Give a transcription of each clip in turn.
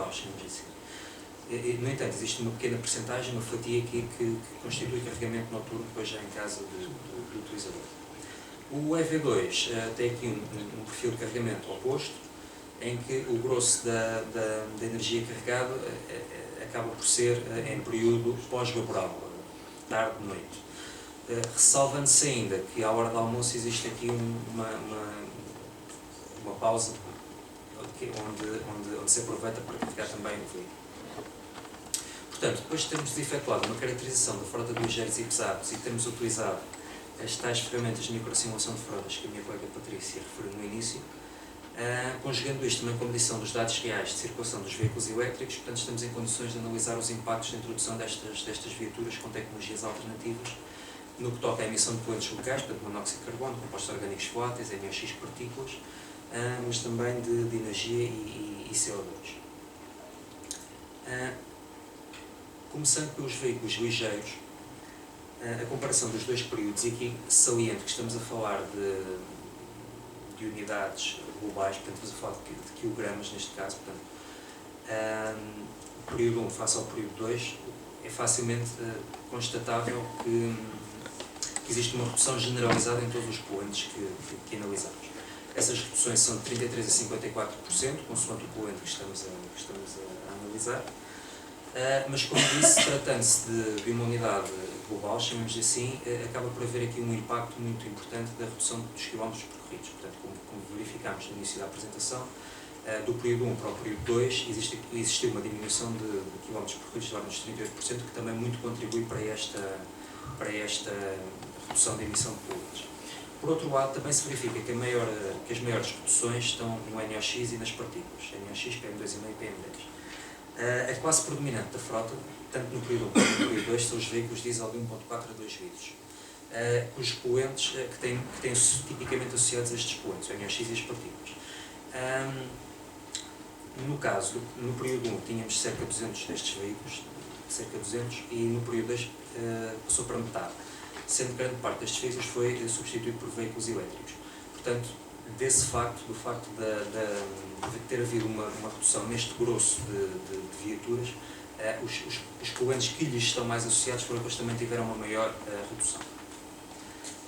neutral, chamamos assim. No entanto, existe uma pequena percentagem, uma fatia aqui que constitui carregamento noturno, depois já em casa do utilizador. O EV2 tem aqui um perfil de carregamento oposto, em que o grosso da energia carregada acaba por ser em período pós-vaporal, tarde, noite. Ressalvando-se ainda que à hora do almoço existe aqui uma pausa onde se aproveita para carregar também o veículo. Portanto, depois de termos efetuado uma caracterização da frota de ligeiros e pesados e termos utilizado as tais ferramentas de microsimulação de frotas que a minha colega Patrícia referiu no início, conjugando isto também com a medição dos dados reais de circulação dos veículos elétricos, portanto estamos em condições de analisar os impactos da introdução destas viaturas com tecnologias alternativas no que toca à emissão de poluentes locais, portanto monóxido de carbono, compostos orgânicos voláteis, NOx, partículas, mas também de energia e CO2. Começando pelos veículos ligeiros, a comparação dos dois períodos, e aqui saliento que estamos a falar de unidades globais, portanto estamos a falar de quilogramas neste caso, portanto, o período 1 face ao período 2, é facilmente constatável que existe uma redução generalizada em todos os poluentes que analisamos. Essas reduções são de 33% a 54%, consoante o poluente que estamos a analisar. Mas, como disse, tratando-se de uma unidade global, chamamos assim, acaba por haver aqui um impacto muito importante da redução dos quilómetros percorridos. Portanto, como verificámos no início da apresentação, do período 1 para o período 2 existiu uma diminuição de quilómetros percorridos de ordem dos 38%, que também muito contribui para esta redução da emissão de poluentes. Por outro lado, também se verifica que as maiores reduções estão no NOx e nas partículas, NOx, PM2,5 e PM10. A classe predominante da frota, tanto no período 1 como no período 2, são os veículos diesel de 1.4 a 2 litros, cujos poluentes que têm tipicamente associados a estes poluentes, o NOx e as partículas. No caso, no período 1 tínhamos cerca de 200 destes veículos, e no período 2 passou para metade, sendo que grande parte destes veículos foi substituído por veículos elétricos. Portanto, do facto de ter havido uma redução neste grosso de viaturas, os poluentes que lhes estão mais associados foram aqueles que também tiveram uma maior redução.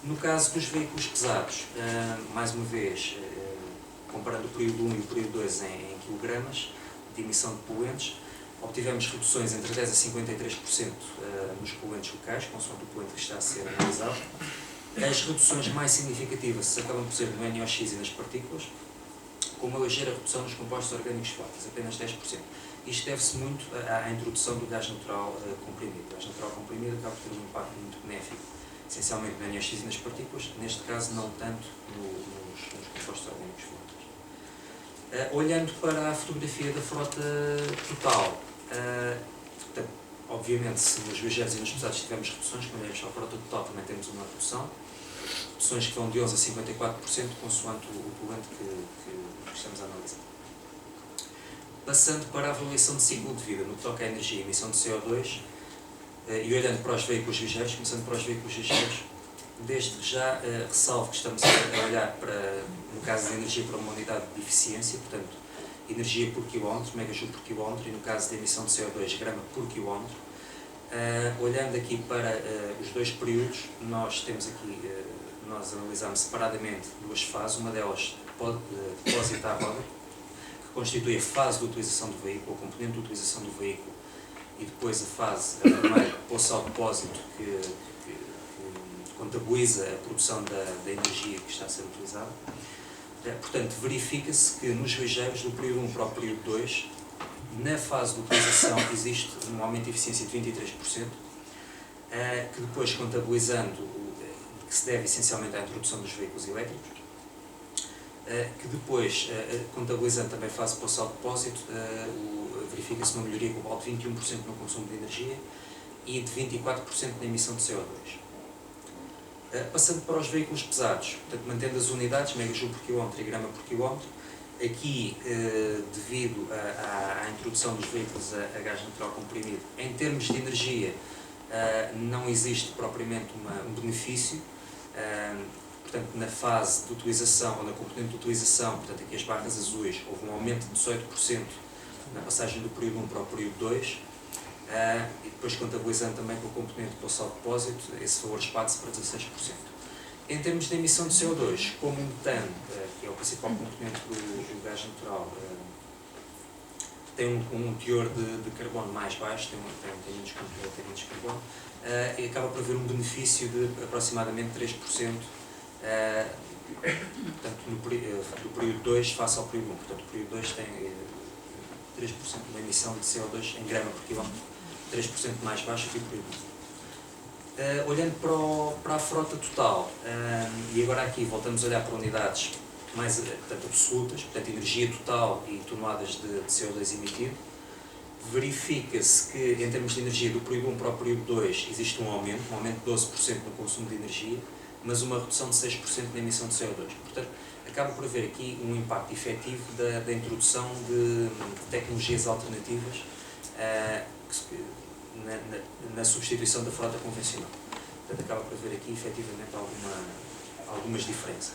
No caso dos veículos pesados, mais uma vez, comparando o período 1 e o período 2 em quilogramas de emissão de poluentes, obtivemos reduções entre 10% a 53% nos poluentes locais, consoante o poluente que está a ser analisado. As reduções mais significativas acabam por ser no NOx e nas partículas, com uma ligeira redução nos compostos orgânicos voláteis, apenas 10%. Isto deve-se muito à introdução do gás natural comprimido. O gás natural comprimido acaba por ter um impacto muito benéfico, essencialmente no NOx e nas partículas, neste caso não tanto nos compostos orgânicos voláteis. Olhando para a fotografia da frota total, portanto, obviamente, se nos ligeiros e nos pesados tivermos reduções, quando olhamos para a frota total também temos uma redução. Reduções que vão de 11% a 54%, consoante o poluente que estamos a analisar. Passando para a avaliação de ciclo de vida, no que toca à energia e emissão de CO2, e olhando para os veículos ligeiros, começando para os veículos ligeiros, desde já ressalvo que estamos a olhar para, no caso da energia, para uma unidade de eficiência, portanto, energia por quilómetro, megajoule por quilómetro, e no caso da emissão de CO2, grama por quilómetro. Olhando aqui para os dois períodos, nós analisamos separadamente duas fases, uma delas depósito à roda, que constitui a fase de utilização do veículo, a componente de utilização do veículo, e depois a fase, primeiro, poço ao depósito, que contabiliza a produção da energia que está a ser utilizada. Portanto, verifica-se que nos ligeiros, do período 1 para o período 2, na fase de utilização existe um aumento de eficiência de 23%, que depois, contabilizando, que se deve essencialmente à introdução dos veículos elétricos, que depois, contabilizando também a fase de poço ao depósito, verifica-se uma melhoria global de 21% no consumo de energia e de 24% na emissão de CO2. Passando para os veículos pesados, portanto, mantendo as unidades, megajoule por quilómetro e grama por quilómetro, aqui, devido à introdução dos veículos a gás natural comprimido, em termos de energia, não existe propriamente um benefício. Portanto, na fase de utilização, ou na componente de utilização, portanto, aqui as barras azuis, houve um aumento de 18% na passagem do período 1 para o período 2, e depois contabilizando também com o componente do poço de depósito, esse valor expande-se para 16%. Em termos de emissão de CO2, como o metano, que é o principal componente do gás natural, tem um teor de carbono mais baixo, tem menos conteúdo, tem menos carbono, e acaba por haver um benefício de aproximadamente 3%, portanto, do período 2 face ao período 1. Portanto, o período 2 tem 3% de uma emissão de CO2 em grama por quilómetro, 3% mais baixo que o período 1. Olhando para a frota total, e agora aqui voltamos a olhar para unidades mais absolutas, portanto energia total e toneladas de CO2 emitido, verifica-se que em termos de energia do período 1 para o período 2 existe um aumento de 12% no consumo de energia, mas uma redução de 6% na emissão de CO2. Portanto, acaba por haver aqui um impacto efetivo da introdução de tecnologias alternativas na substituição da frota convencional. Portanto, acaba por haver aqui efetivamente algumas diferenças.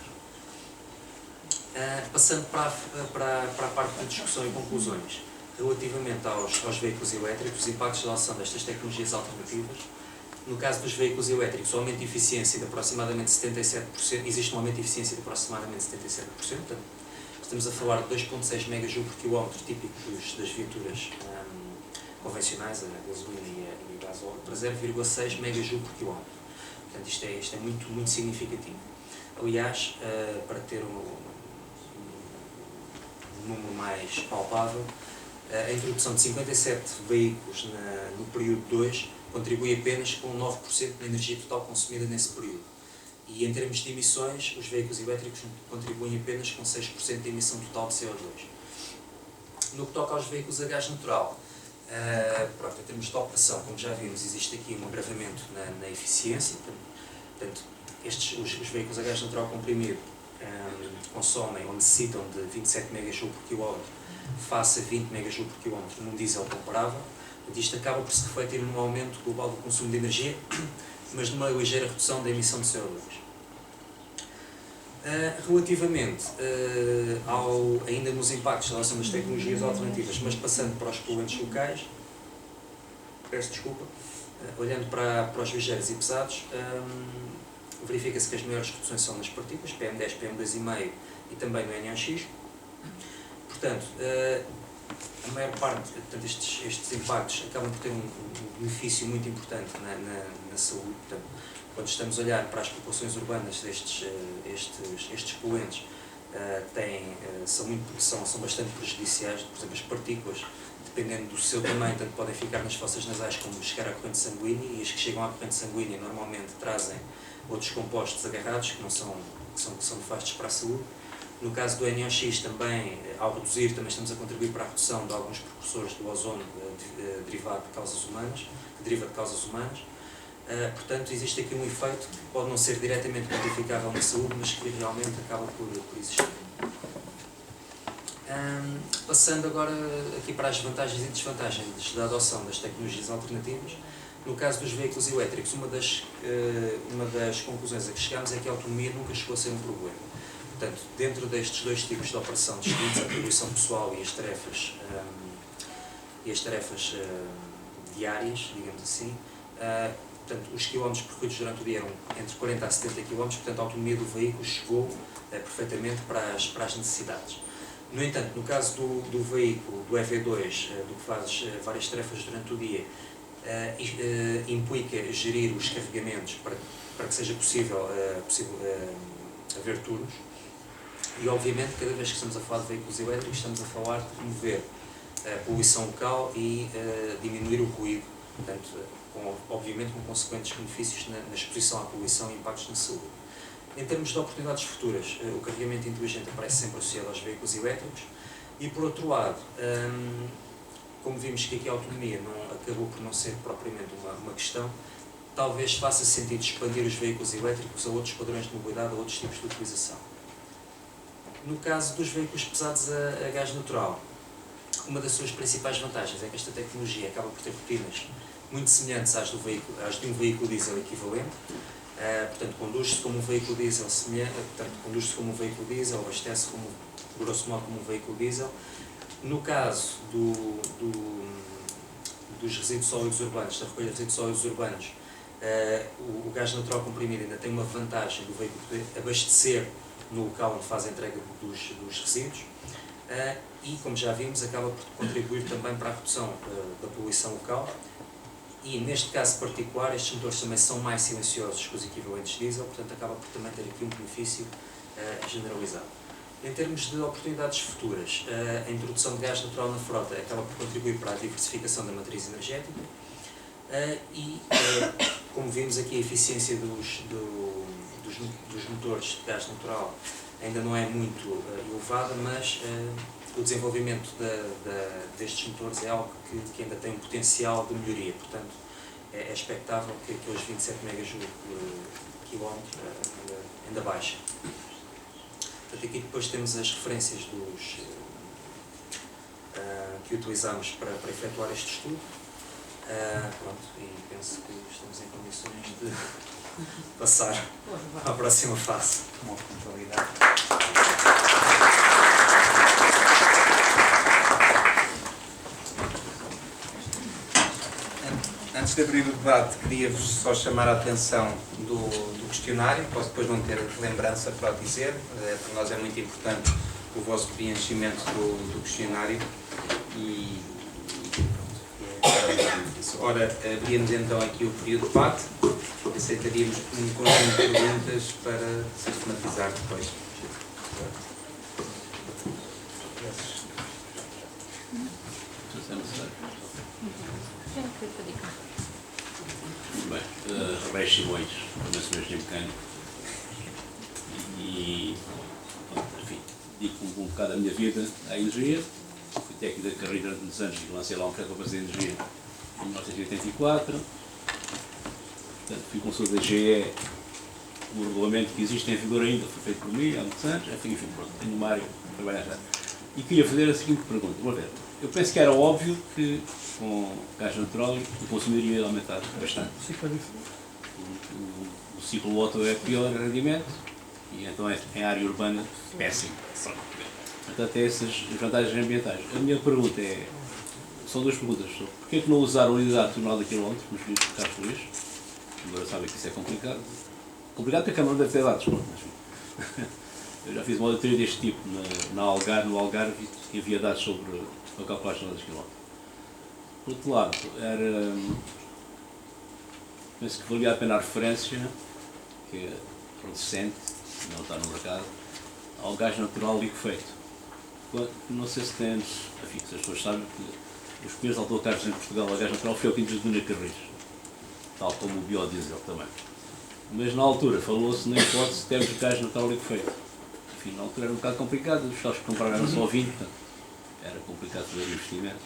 Passando para a parte de discussão e conclusões, relativamente aos veículos elétricos, os impactos da adoção destas tecnologias alternativas. No caso dos veículos elétricos, o aumento de eficiência de aproximadamente 77%, existe um aumento de eficiência de aproximadamente 77%, portanto, estamos a falar de 2,6 MJ por quilómetro, típico das viaturas convencionais, a gasolina e a gasóleo, para 0,6 MJ por quilómetro. Portanto, isto é muito, muito significativo. Aliás, para ter um número mais palpável, a introdução de 57 veículos no período 2 contribui apenas com 9% da energia total consumida nesse período. E em termos de emissões, os veículos elétricos contribuem apenas com 6% da emissão total de CO2. No que toca aos veículos a gás natural, em termos de operação, como já vimos, existe aqui um agravamento na eficiência. Portanto, os veículos a gás natural comprimido consomem ou necessitam de 27 MJ por quilómetro face a 20 MJ por quilómetro num diesel comparável. Isto acaba por se refletir num aumento global do consumo de energia, mas numa ligeira redução da emissão de CO2. Relativamente ainda nos impactos da relação das tecnologias alternativas, mas passando para os poluentes locais, peço desculpa, olhando para os ligeiros e pesados, verifica-se que as maiores reduções são nas partículas, PM10, PM2,5 e também no NOx. Portanto, a maior parte, estes impactos acabam por ter um benefício muito importante na saúde. Portanto, quando estamos a olhar para as populações urbanas, estes poluentes são bastante prejudiciais. Por exemplo, as partículas, dependendo do seu tamanho, tanto podem ficar nas fossas nasais como chegar à corrente sanguínea, e as que chegam à corrente sanguínea normalmente trazem outros compostos agarrados que são nefastos para a saúde. No caso do NOx, também, ao reduzir, também estamos a contribuir para a redução de alguns precursores do ozono deriva de causas humanas. Portanto, existe aqui um efeito que pode não ser diretamente quantificável na saúde, mas que realmente acaba por existir. Passando agora aqui para as vantagens e desvantagens da adoção das tecnologias alternativas. No caso dos veículos elétricos, uma das conclusões a que chegamos é que a autonomia nunca chegou a ser um problema. Portanto, dentro destes dois tipos de operação distintos, a atribuição pessoal e as tarefas diárias, digamos assim, portanto, os quilómetros percorridos durante o dia eram entre 40 a 70 km, portanto a autonomia do veículo chegou perfeitamente para as necessidades. No entanto, no caso do veículo, do EV2, do que faz várias tarefas durante o dia, implica gerir os carregamentos para que seja possível haver turnos. E, obviamente, cada vez que estamos a falar de veículos elétricos, estamos a falar de remover a poluição local e diminuir o ruído, portanto, obviamente com consequentes benefícios na exposição à poluição e impactos na saúde. Em termos de oportunidades futuras, o carregamento inteligente aparece sempre associado aos veículos elétricos e, por outro lado, como vimos que aqui a autonomia acabou por não ser propriamente uma questão, talvez faça sentido expandir os veículos elétricos a outros padrões de mobilidade, a outros tipos de utilização. No caso dos veículos pesados a gás natural, uma das suas principais vantagens é que esta tecnologia acaba por ter rotinas muito semelhantes às de um veículo diesel equivalente. Portanto, conduz-se como um veículo diesel abastece grosso modo como um veículo diesel. No caso dos resíduos sólidos urbanos, da recolha de resíduos sólidos urbanos, o gás natural comprimido ainda tem uma vantagem do veículo poder abastecer no local onde faz a entrega dos resíduos e, como já vimos, acaba por contribuir também para a redução da poluição local e, neste caso particular, estes motores também são mais silenciosos que os equivalentes diesel, portanto acaba por também ter aqui um benefício generalizado. Em termos de oportunidades futuras, a introdução de gás natural na frota acaba por contribuir para a diversificação da matriz energética e, como vimos aqui, a eficiência dos motores de gás natural ainda não é muito elevada, mas o desenvolvimento destes motores é algo que ainda tem um potencial de melhoria, portanto é expectável que aqueles 27 megajoule por quilómetro ainda baixem. Portanto, aqui depois temos as referências que utilizamos para efetuar este estudo. Pronto, e penso que estamos em condições de passar à próxima fase. Uma pontualidade. Antes de abrir o debate, queria-vos só chamar a atenção do questionário. Posso depois não ter lembrança para o dizer. Para nós é muito importante o vosso preenchimento do questionário. E ora, abríamos então aqui o período de debate. Aceitaríamos um conjunto de perguntas para sistematizar depois. Bem, Reis Simões, formei-se no engenheiro mecânico e, enfim, dedico um bocado a minha vida à energia. Fui técnico da carreira durante muitos anos e lancei lá um projeto para fazer energia em 1984. Portanto, fui consultor da GE, o regulamento que existe em vigor ainda foi feito por mim há muitos anos. Enfim, pronto, tenho uma área para trabalhar já. E queria fazer a seguinte pergunta. Vamos ver. Eu penso que era óbvio que com gás natural o consumo iria aumentar bastante. O ciclo Otto é pior rendimento e então em área urbana péssimo. Portanto, tem essas vantagens ambientais. A minha pergunta são duas perguntas. Porquê que não usar a unidade tonelada de quilómetro nos carros de lixo? Agora sabem que isso é complicado. Complicado porque a Câmara deve ter dados, mas eu já fiz uma auditoria deste tipo no Algarve e havia dados sobre a calcular toneladas de quilómetro. Por outro lado, penso que valia a pena a referência, que é recente, não está no mercado, ao gás natural liquefeito. Não sei se temos, enfim, se as pessoas sabem que os primeiros autocarros em Portugal a gás natural foi o que introduziu na Carris, tal como o biodiesel também. Mas na altura falou-se na hipótese de termos gás natural liquefeito. Enfim, na altura era um bocado complicado, os carros que compraram eram só 20, portanto, era complicado fazer o investimento.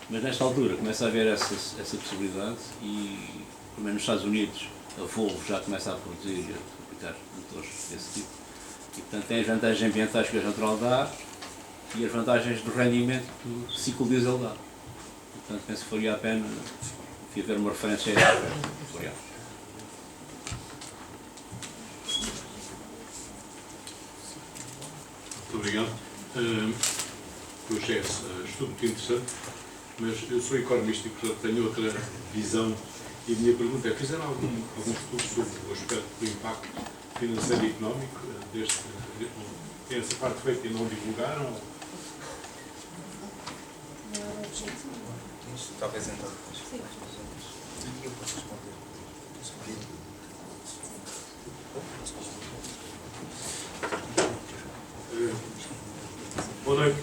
Mas nesta altura começa a haver essa possibilidade e, pelo menos nos Estados Unidos, a Volvo já começa a produzir e a fabricar motores desse tipo. E, portanto, tem as vantagens ambientais que o gás natural dá e as vantagens do rendimento que o ciclo diesel dá. Portanto, penso que faria a pena haver uma referência a essa. Obrigado. Muito obrigado. Projeto, estudo muito interessante, mas eu sou economista e, portanto, tenho outra visão. E a minha pergunta é: fizeram algum estudo sobre o aspecto do impacto financeiro e económico deste? Tem essa parte feita e não divulgaram? Talvez então. Eu posso responder. Boa noite.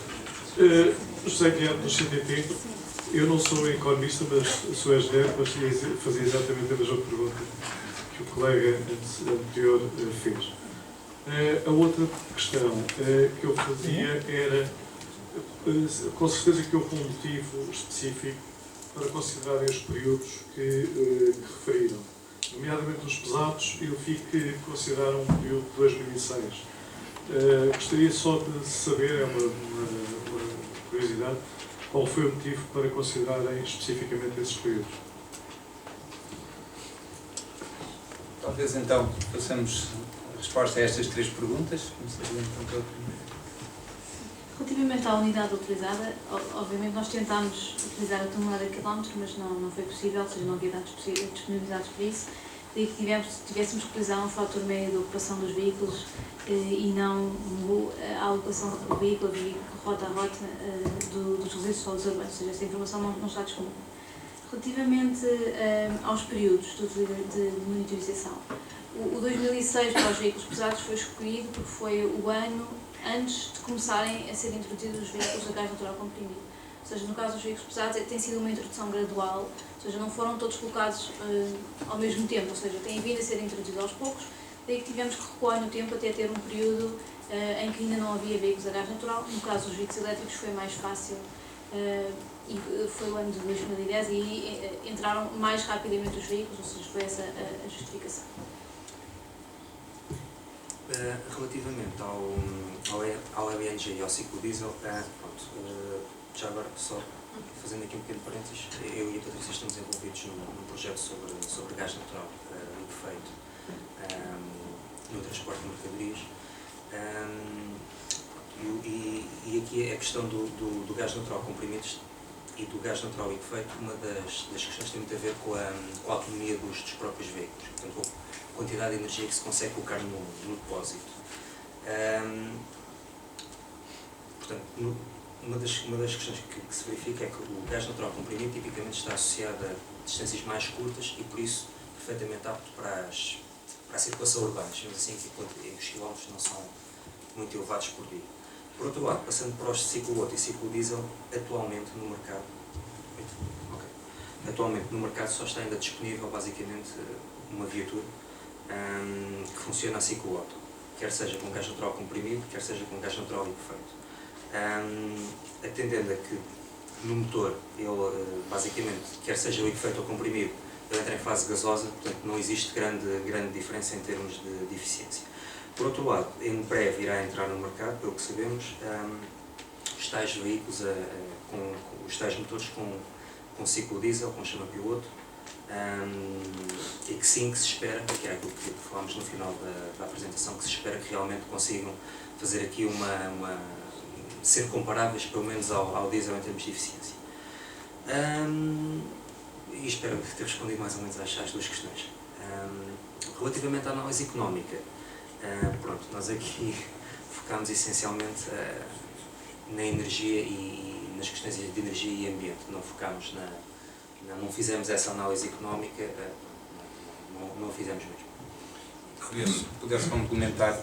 José Guilherme do CTT. Eu não sou economista, mas sou engenheiro, mas fazia exatamente a mesma pergunta que o colega anterior fez. A outra questão que eu fazia era, com certeza que houve um motivo específico para considerarem os períodos que referiram. Nomeadamente os pesados, eu vi que consideraram um período de 2006. Gostaria só de saber, é uma curiosidade, qual foi o motivo para considerarem especificamente esses períodos? Talvez então façamos a resposta a estas três perguntas. Começaria então pela primeira. Relativamente à unidade utilizada, obviamente nós tentámos utilizar a tonelada quilómetro, mas não foi possível, ou seja, não havia dados disponibilizados para isso. Daí que tivéssemos que utilizar um fator médio de ocupação dos veículos e não a alocação do veículo rota a rota dos resíduos sólidos urbanos, ou seja, essa informação não está disponível. Relativamente aos períodos de monitorização, o 2006 para os veículos pesados foi escolhido porque foi o ano antes de começarem a ser introduzidos os veículos a gás natural comprimido. Ou seja, no caso dos veículos pesados tem sido uma introdução gradual, ou seja, não foram todos colocados ao mesmo tempo, ou seja, têm vindo a ser introduzidos aos poucos, daí que tivemos que recuar no tempo até ter um período em que ainda não havia veículos a gás natural. No caso dos veículos elétricos foi mais fácil, e foi o ano de 2010 e entraram mais rapidamente os veículos, ou seja, foi essa a justificação. Relativamente ao LNG e ao ciclo diesel, já agora só fazendo aqui um pequeno parênteses, eu e a Patrícia estamos envolvidos num projeto sobre gás natural liquefeito no transporte de mercadorias, e aqui a questão do gás natural comprimido e do gás natural liquefeito, uma das questões tem muito a ver com a autonomia dos próprios veículos, portanto, com a quantidade de energia que se consegue colocar no depósito. Portanto, uma das questões que se verifica é que o gás natural comprimido tipicamente está associado a distâncias mais curtas e, por isso, perfeitamente apto para a circulação urbana, digamos assim, que os quilómetros não são muito elevados por dia. Por outro lado, passando para os ciclo Otto e ciclo diesel, atualmente no mercado só está ainda disponível basicamente uma viatura que funciona a ciclo Otto, quer seja com gás natural comprimido, quer seja com gás natural liquefeito. Atendendo a que no motor ele basicamente, quer seja liquefeito ou comprimido, ele entra em fase gasosa, portanto não existe grande diferença em termos de eficiência. Por outro lado, em breve irá entrar no mercado, pelo que sabemos, os tais veículos, os tais motores com ciclo diesel, com chama piloto, e que sim, que se espera, que é aquilo que falámos no final da apresentação, que se espera que realmente consigam fazer aqui ser comparáveis pelo menos ao diesel em termos de eficiência. E espero ter respondido mais ou menos às duas questões. Relativamente à análise económica, nós aqui focámos essencialmente na energia e nas questões de energia e ambiente, não fizemos essa análise económica, não fizemos mesmo. Pudesse complementar,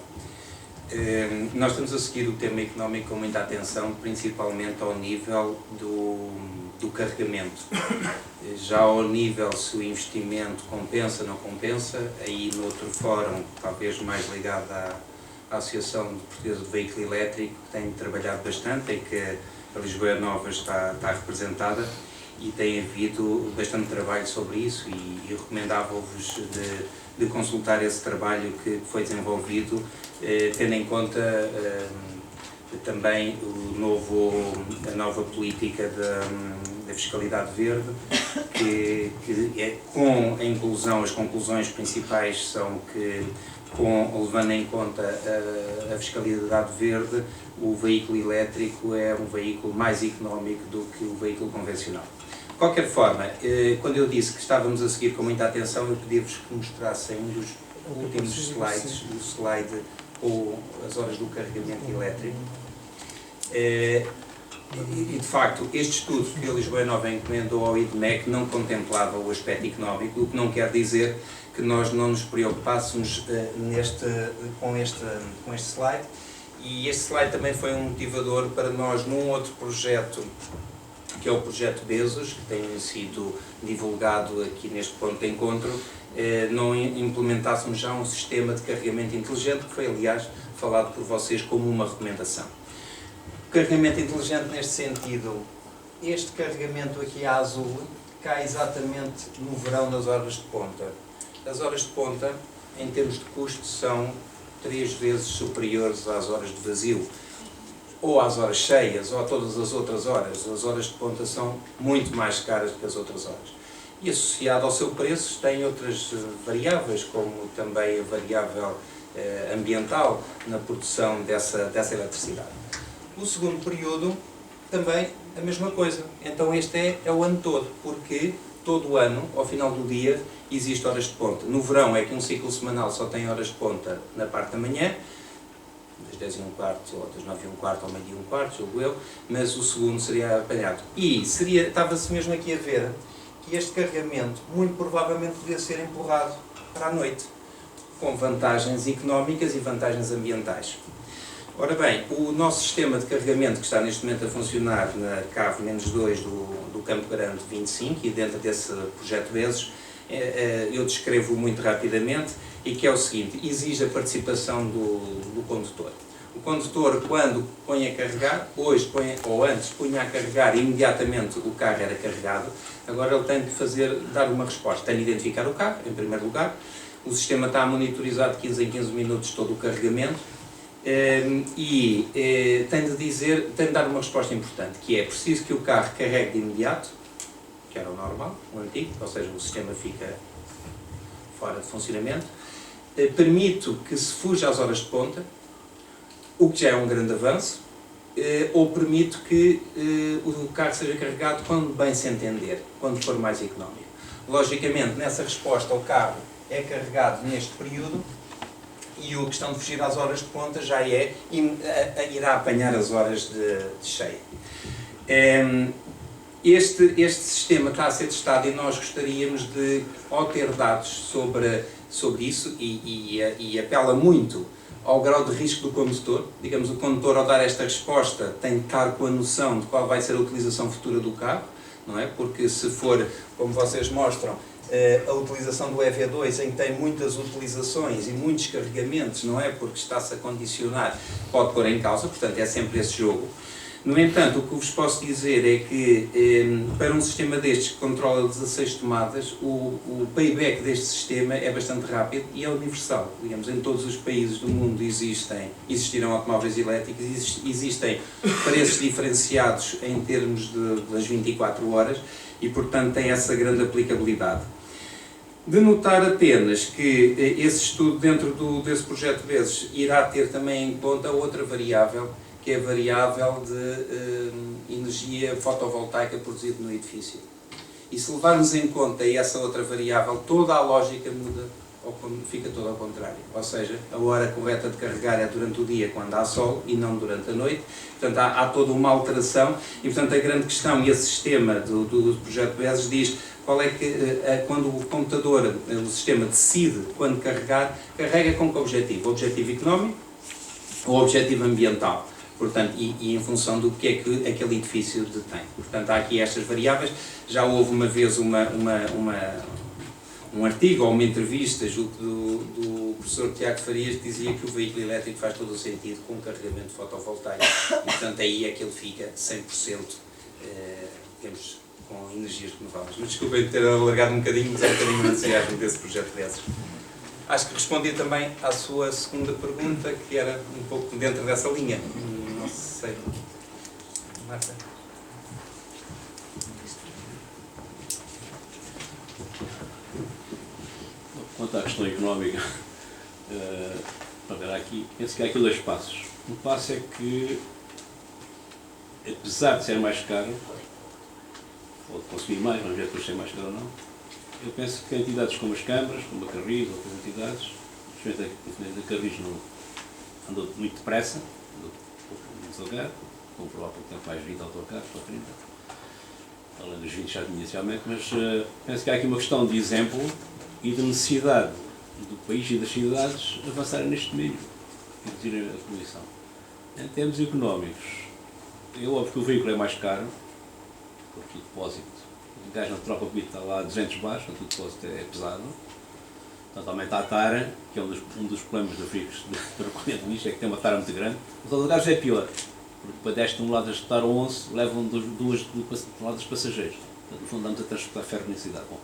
nós estamos a seguir o tema económico com muita atenção, principalmente ao nível do carregamento. Já ao nível se o investimento compensa ou não compensa, aí no outro fórum, talvez mais ligado à Associação Portuguesa de Veículo Elétrico, que tem trabalhado bastante, em que a Lisboa Nova está representada, e tem havido bastante trabalho sobre isso, e recomendava-vos de consultar esse trabalho que foi desenvolvido, tendo em conta também a nova política da fiscalidade verde, que é com a inclusão, as conclusões principais são que, levando em conta a fiscalidade verde, o veículo elétrico é um veículo mais económico do que o veículo convencional. De qualquer forma, quando eu disse que estávamos a seguir com muita atenção, eu pedi-vos que mostrassem um dos últimos slides, o slide com as horas do carregamento elétrico. E de facto, este estudo que a Lisboa Nova encomendou ao IDMEC não contemplava o aspecto económico, o que não quer dizer que nós não nos preocupássemos com este slide. E este slide também foi um motivador para nós, num outro projeto, que é o projeto Bezos, que tem sido divulgado aqui neste ponto de encontro, não implementássemos já um sistema de carregamento inteligente, que foi, aliás, falado por vocês como uma recomendação. O carregamento inteligente neste sentido, este carregamento aqui a azul, cai exatamente no verão nas horas de ponta. As horas de ponta, em termos de custo, são 3 vezes superiores às horas de vazio, ou às horas cheias, ou a todas as outras horas. As horas de ponta são muito mais caras do que as outras horas. E associado ao seu preço tem outras variáveis, como também a variável ambiental na produção dessa eletricidade. O segundo período também a mesma coisa. Então este é o ano todo, porque todo o ano, ao final do dia, existe horas de ponta. No verão é que um ciclo semanal só tem horas de ponta na parte da manhã, das 10h15 ou das 9h15 ao meio-dia 15, julgo eu, mas o segundo seria apanhado. E estava-se mesmo aqui a ver que este carregamento muito provavelmente podia ser empurrado para a noite, com vantagens económicas e vantagens ambientais. Ora bem, o nosso sistema de carregamento que está neste momento a funcionar na CAV-2 do Campo Grande 25 e dentro desse projeto BESES, eu descrevo muito rapidamente, e que é o seguinte: exige a participação do condutor. O condutor, quando põe a carregar, ou antes punha a carregar e imediatamente o carro era carregado, agora ele tem de dar uma resposta, tem de identificar o carro, em primeiro lugar. O sistema está a monitorizar de 15 em 15 minutos todo o carregamento, e tem de dar uma resposta importante, que é preciso que o carro carregue de imediato, que era o normal, o antigo, ou seja, o sistema fica fora de funcionamento. Permito que se fuja às horas de ponta, o que já é um grande avanço, ou permito que o carro seja carregado quando bem se entender, quando for mais económico. Logicamente, nessa resposta, o carro é carregado neste período, e a questão de fugir às horas de ponta já irá apanhar as horas de cheia. Este sistema está a ser testado e nós gostaríamos de, ao ter dados sobre isso, e apela muito ao grau de risco do condutor. Digamos, o condutor, ao dar esta resposta, tem de estar com a noção de qual vai ser a utilização futura do carro, não é? Porque se for, como vocês mostram, a utilização do EV2, em que tem muitas utilizações e muitos carregamentos, não é? Porque está-se a condicionar, pode pôr em causa, portanto é sempre esse jogo. No entanto, o que vos posso dizer é que para um sistema destes que controla 16 tomadas, o payback deste sistema é bastante rápido e é universal. Digamos, em todos os países do mundo existiram automóveis elétricos, existem preços diferenciados em termos das 24 horas e, portanto, tem essa grande aplicabilidade. De notar apenas que esse estudo dentro desse projeto BESES irá ter também em conta outra variável, que é a variável de energia fotovoltaica produzida no edifício. E se levarmos em conta essa outra variável, toda a lógica muda, ou fica toda ao contrário. Ou seja, a hora correta de carregar é durante o dia, quando há sol, e não durante a noite. Portanto, há toda uma alteração, e portanto a grande questão, e esse sistema do projeto BESES diz qual é que, quando o computador, o sistema decide quando carregar, carrega com que objetivo? O objetivo económico ou o objetivo ambiental? Portanto, e em função do que é que aquele edifício detém. Portanto, há aqui estas variáveis. Já houve uma vez um artigo ou uma entrevista junto do professor Tiago Farias, que dizia que o veículo elétrico faz todo o sentido com o carregamento fotovoltaico. E, portanto, aí é que ele fica 100%, digamos, com energias renováveis. Mas desculpem ter alargado um bocadinho, mas é um bocadinho o entusiasmo desse projeto desses. Acho que respondi também à sua segunda pergunta, que era um pouco dentro dessa linha. Não sei. Marta? Quanto à questão económica, penso que há aqui dois passos. Um passo é que, apesar de ser mais caro, ou de consumir mais, vamos ver depois se é mais caro ou não, eu penso que entidades como as câmaras, como a Carris, ou outras entidades, principalmente a Carris andou muito depressa, andou muito devagar, comprou há pouco tempo mais 20 autocarros, ou 30, além dos 20 já tinha inicialmente, mas penso que há aqui uma questão de exemplo e de necessidade do país e das cidades avançarem neste meio e reduzirem a poluição. Em termos económicos, é óbvio que o veículo é mais caro, porque o depósito de gás natural para beber está lá a 200 baixos, portanto o depósito é pesado. Portanto, aumenta a tara, que é um dos problemas dos veículos de recolhimento de lixo, é que tem uma tara muito grande. Mas o gás é pior, porque para 10 toneladas de tara ou 11 levam 2 toneladas de passageiros. Portanto, no fundo, andamos a transportar ferro na cidade. Bom,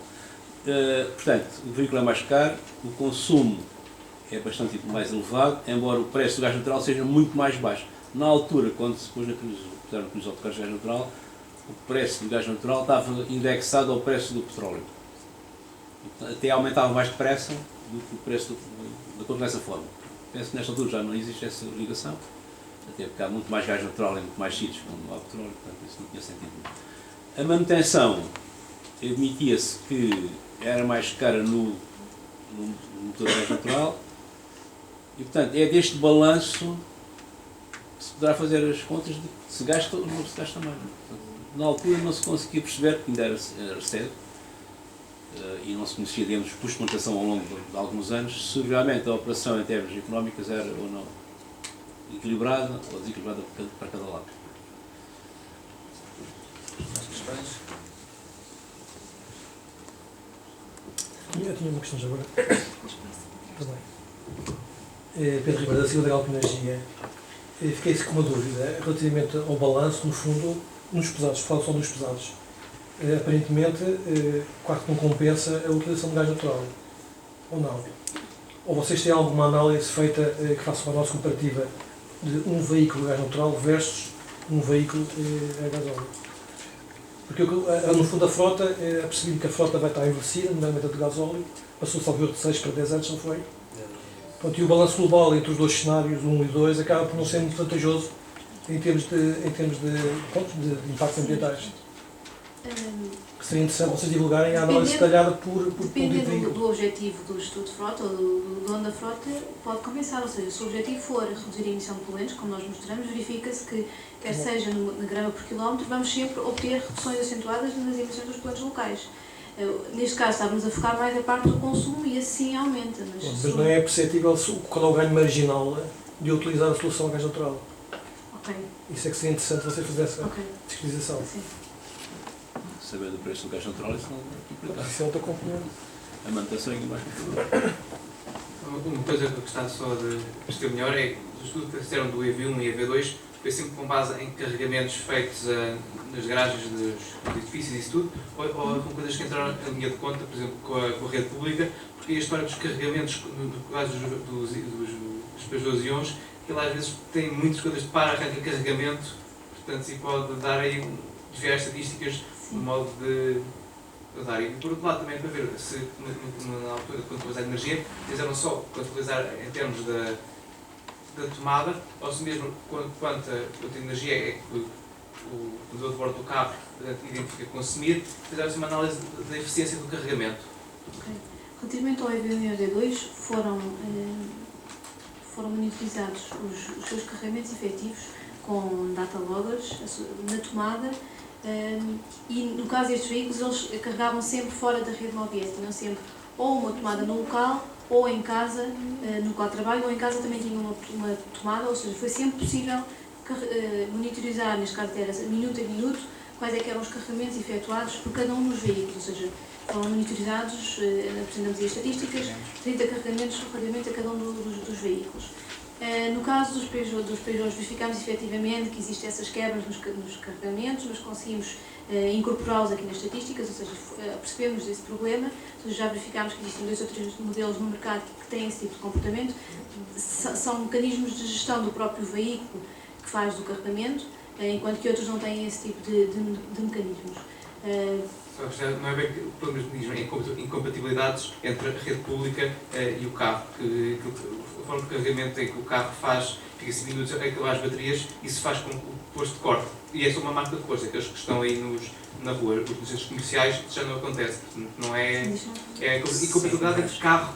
portanto, o veículo é mais caro, o consumo é bastante mais elevado, embora o preço do gás natural seja muito mais baixo. Na altura, quando se pôs puseram nos autocarros de gás natural, o preço do gás natural estava indexado ao preço do petróleo. Até aumentava mais depressa do que o preço de acordo dessa forma. Penso que nesta altura já não existe essa ligação até porque há muito mais gás natural em muito mais sítios onde há petróleo, portanto isso não tinha sentido. A manutenção, admitia-se que era mais cara no motor de gás natural e, portanto, é deste balanço que se poderá fazer as contas de que se gasta ou não se gasta mais. Portanto, na altura não se conseguia perceber, porque ainda era cedo, e não se conhecia, digamos, os custos de manutenção ao longo de alguns anos, se realmente a operação em termos económicos era ou não equilibrada ou desequilibrada para cada lado. Mais questões? Eu tinha uma questão já agora. Também. Pedro Ribeiro da Silva da Galp Energia. Fiquei com uma dúvida relativamente ao balanço, no fundo, nos pesados. Falo só dos pesados. Aparentemente, claro que não compensa a utilização de gás natural. Ou não? Ou vocês têm alguma análise feita que faça uma análise comparativa de um veículo a gás natural versus um veículo a gás óleo? Porque no fundo a frota, percebi que a frota vai estar envelhecida, nomeadamente a de gás óleo, passou-se ao de 6 para 10 anos, não foi? Pronto, e o balanço global entre os dois cenários, 1 e 2, acaba por não ser muito vantajoso em termos de impactos ambientais. Seria interessante vocês divulgarem a análise detalhada por dependendo do objetivo do estudo de frota ou do dono da frota, pode compensar. Ou seja, se o objetivo for reduzir a emissão de poluentes, como nós mostramos, verifica-se que, quer seja na grama por quilómetro, vamos sempre obter reduções acentuadas nas emissões dos poluentes locais. Neste caso, estávamos a focar mais a parte do consumo e assim aumenta. Mas não é perceptível qual é o ganho marginal de utilizar a solução a gás natural. Ok. Isso é que seria interessante você fazer essa disquisição. Sim. Saber do preço do gás natural, isso não é complicado. Isso é outra componente. A manutenção é mais complicada. Uma coisa que eu gostava só de perceber melhor é que os estudos que fizeram do EV1 e EV2 foi sempre com base em carregamentos feitos nas garagens dos edifícios e isso tudo, ou com coisas que entraram em linha de conta, por exemplo, com a rede pública, porque a história dos carregamentos, no caso dos Peugeot Ions, que lá às vezes tem muitas coisas de para-arranca carregamento, portanto, se pode dar aí diversas estatísticas no modo de usar. E por outro lado também para ver se na altura de contabilizar energia, fizeram só contabilizar em termos da tomada, ou se mesmo quanta energia é que o utilizador de bordo do carro identifica consumir, fizeram uma análise da eficiência do carregamento. Okay. Relativamente ao EV1 e ao EV2, foram monitorizados os seus carregamentos efetivos com data loggers na tomada. E no caso destes veículos, eles carregavam sempre fora da rede móvel, tinham sempre ou uma tomada no local, ou em casa, no local de trabalho, ou em casa também tinham uma tomada, ou seja, foi sempre possível monitorizar, neste caso era minuto a minuto, quais é que eram os carregamentos efetuados por cada um dos veículos, ou seja, foram monitorizados, apresentamos aí as estatísticas, 30 carregamentos relativamente a cada um dos veículos. No caso dos Peugeots, verificámos efetivamente que existem essas quebras nos carregamentos, mas conseguimos incorporá-los aqui nas estatísticas, ou seja, percebemos esse problema, ou seja, já verificámos que existem 2 ou 3 modelos no mercado que têm esse tipo de comportamento. São mecanismos de gestão do próprio veículo que faz do carregamento, enquanto que outros não têm esse tipo de mecanismos. Não é bem que podemos dizer incompatibilidades entre a rede pública e o carro, que a forma de carregamento em que o carro faz, fica 5 minutos a acabar as baterias, isso faz com o posto de corte. E é só uma marca de posto, aqueles que estão aí na rua, os centros comerciais, isso já não acontece. Não é incompatibilidade entre carro,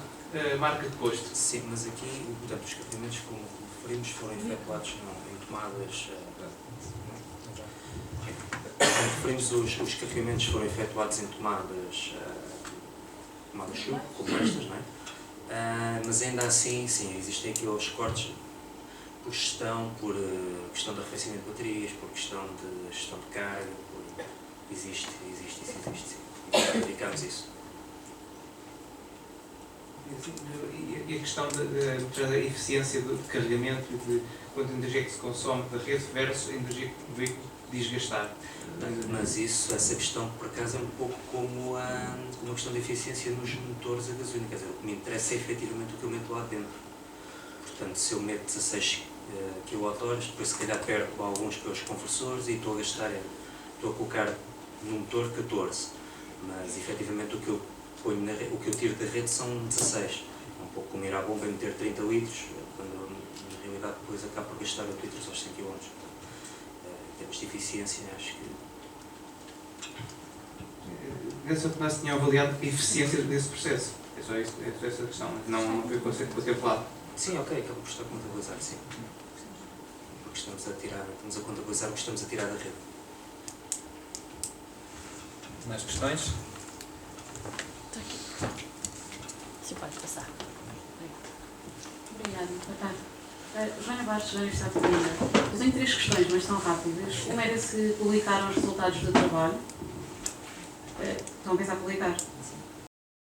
marca de posto. Sim, mas aqui, portanto, os carregamentos, como referimos, foram efetuados em tomadas. Referimos os carregamentos foram efetuados em tomadas chumbo, como estas, não é? Mas ainda assim, sim, existem aqui os cortes por questão de arrefecimento de baterias, por questão de gestão de carga, existe, sim. Verificamos isso. E a questão da eficiência de carregamento e de quanta energia que se consome da rede versus a energia que o veículo diz gastar. Mas essa questão, por acaso, é um pouco como uma questão de eficiência nos motores a gasolina. Quer dizer, o que me interessa é efetivamente o que eu meto lá dentro. Portanto, se eu meto 16 kWh, depois se calhar perco alguns pelos conversores e estou a colocar no motor 14. Mas efetivamente o que eu ponho o que eu tiro da rede são 16. É um pouco como ir à bomba e meter 30 litros. na realidade depois acabo por gastar 8 litros aos 100 km. Em termos de eficiência, acho que Eu só que nós tínhamos avaliado a eficiência desse processo. É só essa questão, não foi contemplado. sim, ok, acaba por estar a contabilizar, sim. Porque estamos a contabilizar o que estamos a tirar da rede. Mais questões? Você pode passar. Obrigada, boa tarde. Joana Bastos, da Universidade de Coimbra. Eu tenho 3 questões, mas são rápidas. Uma era se publicaram os resultados do trabalho. Estão a pensar publicar? Sim.